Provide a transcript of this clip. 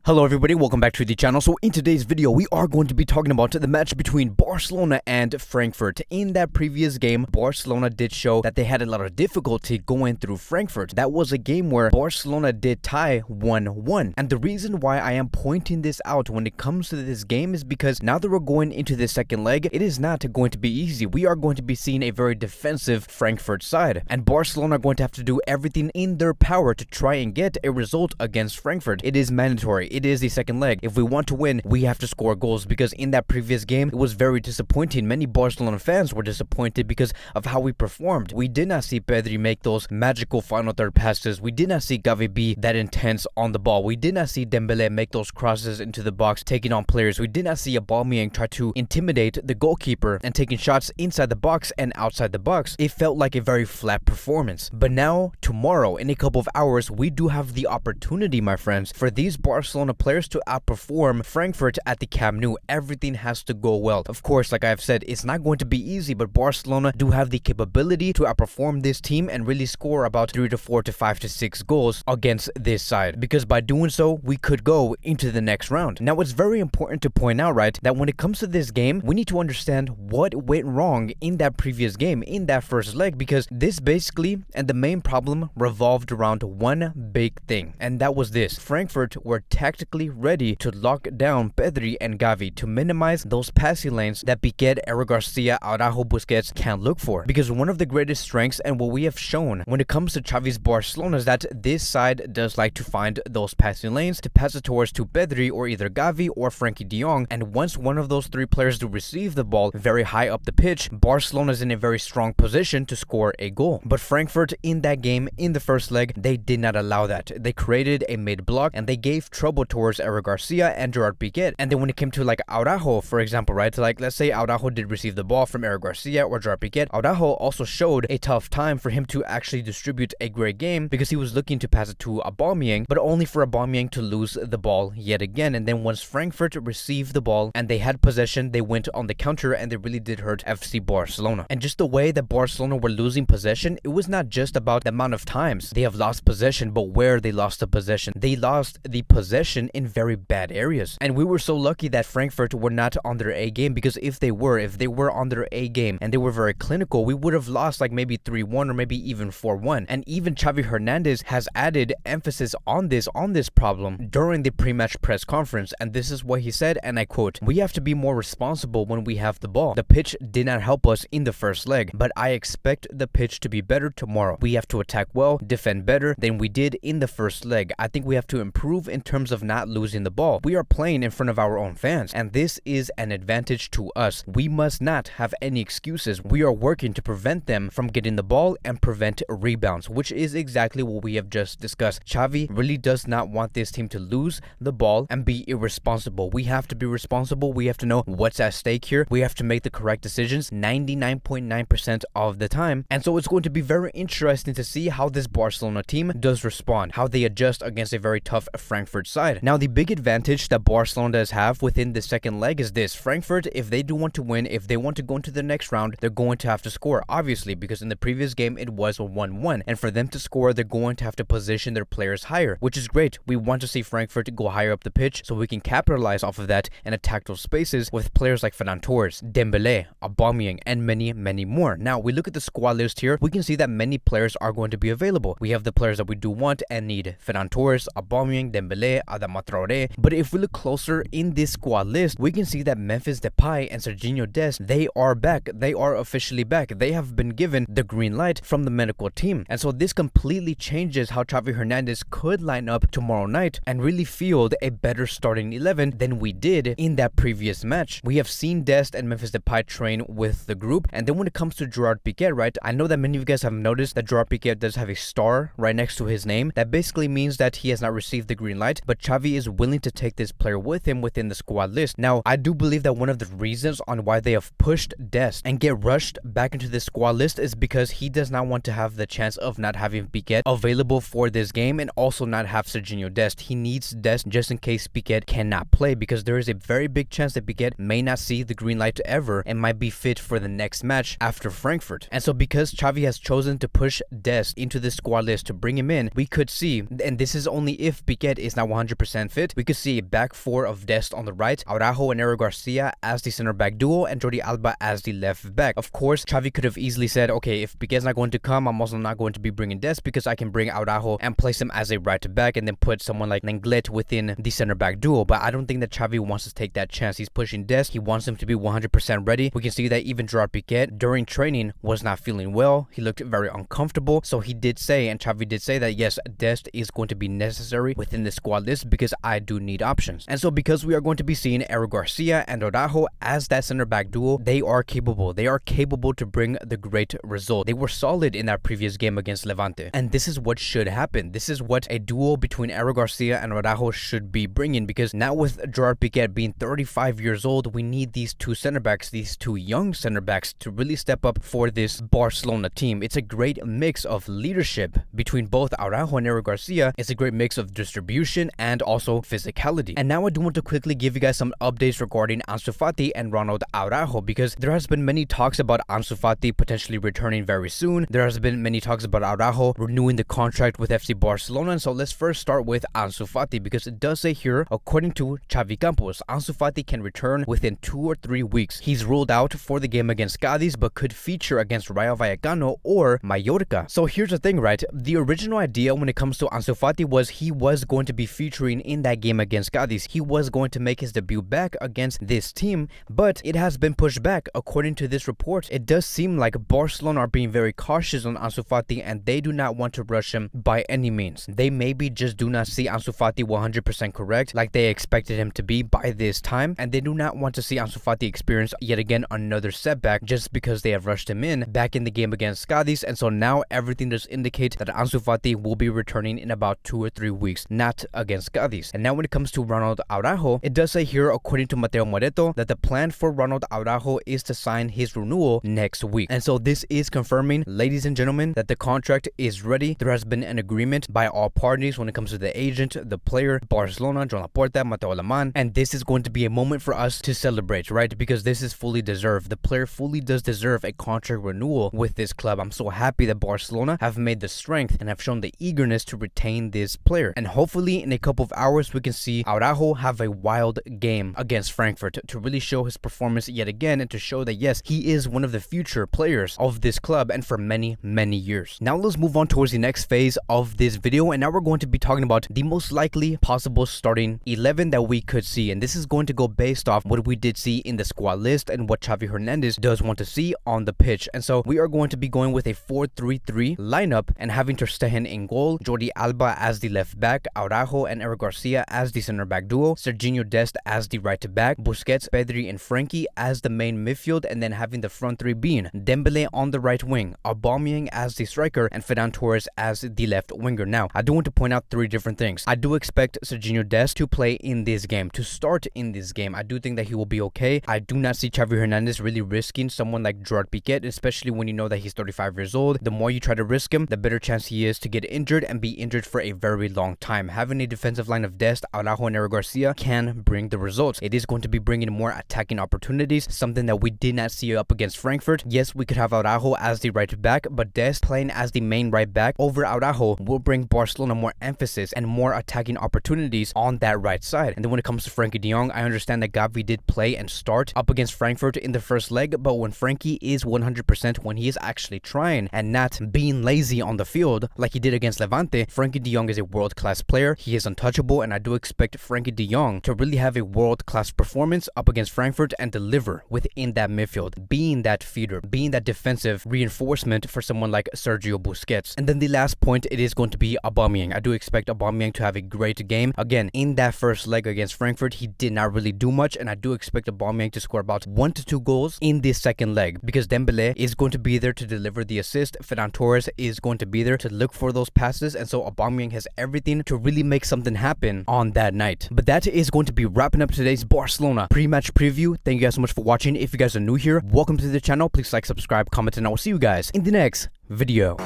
Hello everybody, welcome back to the channel. So in today's video, we are going to be talking about the match between Barcelona and Frankfurt. In that previous game, Barcelona did show that they had a lot of difficulty going through Frankfurt. That was a game where Barcelona did tie 1-1. And the reason why I am pointing this out when it comes to this game is because now that we're going into the second leg, it is not going to be easy. We are going to be seeing a very defensive Frankfurt side. And Barcelona are going to have to do everything in their power to try and get a result against Frankfurt. It is mandatory. It is the second leg. If we want to win, we have to score goals, because in that previous game, it was very disappointing. Many Barcelona fans were disappointed because of how we performed. We did not see Pedri make those magical final third passes. We did not see Gavi be that intense on the ball. We did not see Dembele make those crosses into the box, taking on players. We did not see Aubameyang try to intimidate the goalkeeper and taking shots inside the box and outside the box. It felt like a very flat performance. But now, tomorrow, in a couple of hours, we do have the opportunity, my friends, for these Barcelona players to outperform Frankfurt at the Camp Nou. Everything has to go well. Of course, like I've said, it's not going to be easy, but Barcelona do have the capability to outperform this team and really score about 3 to 4 to 5 to 6 goals against this side, because by doing so, we could go into the next round. Now, it's very important to point out, right, that when it comes to this game, we need to understand what went wrong in that previous game, in that first leg, because this basically, and the main problem, revolved around one big thing, and that was this: Frankfurt were tactically ready to lock down Pedri and Gavi to minimize those passing lanes that Piqué, Eric Garcia, Araujo, Busquets can't look for. Because one of the greatest strengths and what we have shown when it comes to Xavi's Barcelona is that this side does like to find those passing lanes to pass it towards to Pedri or either Gavi or Frankie de Jong, and once one of those three players do receive the ball very high up the pitch, Barcelona is in a very strong position to score a goal. But Frankfurt in that game, in the first leg, they did not allow that. They created a mid-block and they gave trouble towards Eric Garcia and Gerard Piqué. And then when it came to like Araujo, for example, right, like let's say Araujo did receive the ball from Eric Garcia or Gerard Piqué, Araujo also showed a tough time for him to actually distribute a great game, because he was looking to pass it to Aubameyang, but only for Aubameyang to lose the ball yet again. And then once Frankfurt received the ball and they had possession, they went on the counter and they really did hurt FC Barcelona. And just the way that Barcelona were losing possession, it was not just about the amount of times they have lost possession, but where they lost the possession. They lost the possession in very bad areas. And we were so lucky that Frankfurt were not on their A game, because if they were on their A game and they were very clinical, we would have lost like maybe 3-1 or maybe even 4-1. And even Xavi Hernandez has added emphasis on this problem during the pre-match press conference, and this is what he said, and I quote: "We have to be more responsible when we have the ball. The pitch did not help us in the first leg, but I expect the pitch to be better tomorrow. We have to attack well, defend better than we did in the first leg. I think we have to improve in terms of not losing the ball. We are playing in front of our own fans, and this is an advantage to us. We must not have any excuses. We are working to prevent them from getting the ball and prevent rebounds," which is exactly what we have just discussed. Xavi really does not want this team to lose the ball and be irresponsible. We have to be responsible. We have to know what's at stake here. We have to make the correct decisions 99.9% of the time. And so it's going to be very interesting to see how this Barcelona team does respond, how they adjust against a very tough Frankfurt side. Now, the big advantage that Barcelona does have within the second leg is this: Frankfurt, if they do want to win, if they want to go into the next round, they're going to have to score, obviously, because in the previous game it was a 1-1, and for them to score, they're going to have to position their players higher, which is great. We want to see Frankfurt go higher up the pitch so we can capitalize off of that and attack those spaces with players like Ferran Torres, Dembele, Aubameyang, and many more. Now, we look at the squad list here, we can see that many players are going to be available. We have the players that we do want and need: Ferran Torres, Aubameyang, Dembele, Adama Traoré. But if we look closer in this squad list, we can see that Memphis, Depay, and Sergino Dest, they are back. They are officially back. They have been given the green light from the medical team. And so this completely changes how Xavi Hernandez could line up tomorrow night and really field a better starting 11 than we did in that previous match. We have seen Dest and Memphis Depay train with the group. And then when it comes to Gerard Piqué, right, I know that many of you guys have noticed that Gerard Piqué does have a star right next to his name. That basically means that he has not received the green light, but Xavi is willing to take this player with him within the squad list. Now, I do believe that one of the reasons on why they have pushed Dest and get rushed back into the squad list is because he does not want to have the chance of not having Piqué available for this game and also not have Sergino Dest. He needs Dest just in case Piqué cannot play, because there is a very big chance that Piqué may not see the green light ever and might be fit for the next match after Frankfurt. And so because Xavi has chosen to push Dest into the squad list to bring him in, we could see, and this is only if Piqué is not 100% 100% fit, we could see a back four of Dest on the right, Araujo and Eric Garcia as the center back duo, and Jordi Alba as the left back. Of course, Xavi could have easily said, okay, if Piqué's not going to come, I'm also not going to be bringing Dest because I can bring Araujo and place him as a right back and then put someone like Lenglet within the center back duo. But I don't think that Xavi wants to take that chance. He's pushing Dest. He wants him to be 100% ready. We can see that even Gerard Piqué during training was not feeling well. He looked very uncomfortable. So he did say, and Xavi did say that yes, Dest is going to be necessary within the squad list because I do need options. And so because we are going to be seeing Eric Garcia and Araujo as that center back duo, they are capable. They are capable to bring the great result. They were solid in that previous game against Levante. And this is what should happen. This is what a duo between Eric Garcia and Araujo should be bringing, because now with Gerard Piqué being 35 years old, we need these two center backs, these two young center backs, to really step up for this Barcelona team. It's a great mix of leadership between both Araujo and Eric Garcia. It's a great mix of distribution and also physicality. And now I do want to quickly give you guys some updates regarding Ansu Fati and Ronald Araujo, because there has been many talks about Ansu Fati potentially returning very soon. There has been many talks about Araujo renewing the contract with FC Barcelona. And so let's first start with Ansu Fati, because it does say here, according to Xavi Campos, Ansu Fati can return within 2 or 3 weeks. He's ruled out for the game against Cadiz, but could feature against Rayo Vallecano or Mallorca. So here's the thing, right? The original idea when it comes to Ansu Fati was he was going to be featuring in that game against Cadiz. He was going to make his debut back against this team, but it has been pushed back. According to this report, it does seem like Barcelona are being very cautious on Ansu Fati and they do not want to rush him by any means. They maybe just do not see Ansu Fati 100% correct like they expected him to be by this time, and they do not want to see Ansu Fati experience yet again another setback just because they have rushed him in back in the game against Cadiz. And so now everything does indicate that Ansu Fati will be returning in about 2 or 3 weeks, not against Cadiz. And now when it comes to Ronald Araujo, it does say here, according to Mateo Moreto, that the plan for Ronald Araujo is to sign his renewal next week. And so this is confirming, ladies and gentlemen, that the contract is ready. There has been an agreement by all parties when it comes to the agent, the player, Barcelona, Joan Laporta, Mateo Alemán, and this is going to be a moment for us to celebrate, right? Because this is fully deserved. The player fully does deserve a contract renewal with this club. I'm so happy that Barcelona have made the strength and have shown the eagerness to retain this player. And hopefully in a couple of hours, we can see Araujo have a wild game against Frankfurt to really show his performance yet again and to show that yes, he is one of the future players of this club and for many, many years. Now let's move on towards the next phase of this video, and now we're going to be talking about the most likely possible starting 11 that we could see, and this is going to go based off what we did see in the squad list and what Xavi Hernandez does want to see on the pitch. And so we are going to be going with a 4-3-3 lineup and having Ter Stegen in goal, Jordi Alba as the left back, Araujo and Eric Garcia as the center back duo, Sergino Dest as the right back, Busquets, Pedri and Frankie as the main midfield, and then having the front three being Dembélé on the right wing, Aubameyang as the striker, and Ferran Torres as the left winger. Now, I do want to point out 3 different things. I do expect Sergino Dest to play in this game, to start in this game. I do think that he will be okay. I do not see Xavi Hernandez really risking someone like Gerard Piqué, especially when you know that he's 35 years old. The more you try to risk him, the better chance he is to get injured and be injured for a very long time. Having a defensive line of Dest, Araujo and Eric Garcia can bring the results. It is going to be bringing more attacking opportunities, something that we did not see up against Frankfurt. Yes, we could have Araujo as the right back, but Dest playing as the main right back over Araujo will bring Barcelona more emphasis and more attacking opportunities on that right side. And then when it comes to Frankie de Jong, I understand that Gavi did play and start up against Frankfurt in the first leg, but when Frankie is 100%, when he is actually trying and not being lazy on the field like he did against Levante, Frankie de Jong is a world-class player. He is untouchable, and I do expect Frankie de Jong to really have a world-class performance up against Frankfurt and deliver within that midfield, being that feeder, being that defensive reinforcement for someone like Sergio Busquets. And then the last point, it is going to be Aubameyang. I do expect Aubameyang to have a great game. Again, in that first leg against Frankfurt, he did not really do much, and I do expect Aubameyang to score about 1 to 2 goals in this second leg, because Dembélé is going to be there to deliver the assist. Ferran Torres is going to be there to look for those passes, and so Aubameyang has everything to really make something happen on that night. But that is going to be wrapping up today's Barcelona pre-match preview. Thank you guys so much for watching. If you guys are new here, welcome to the channel. Please like, subscribe, comment, and I will see you guys in the next video.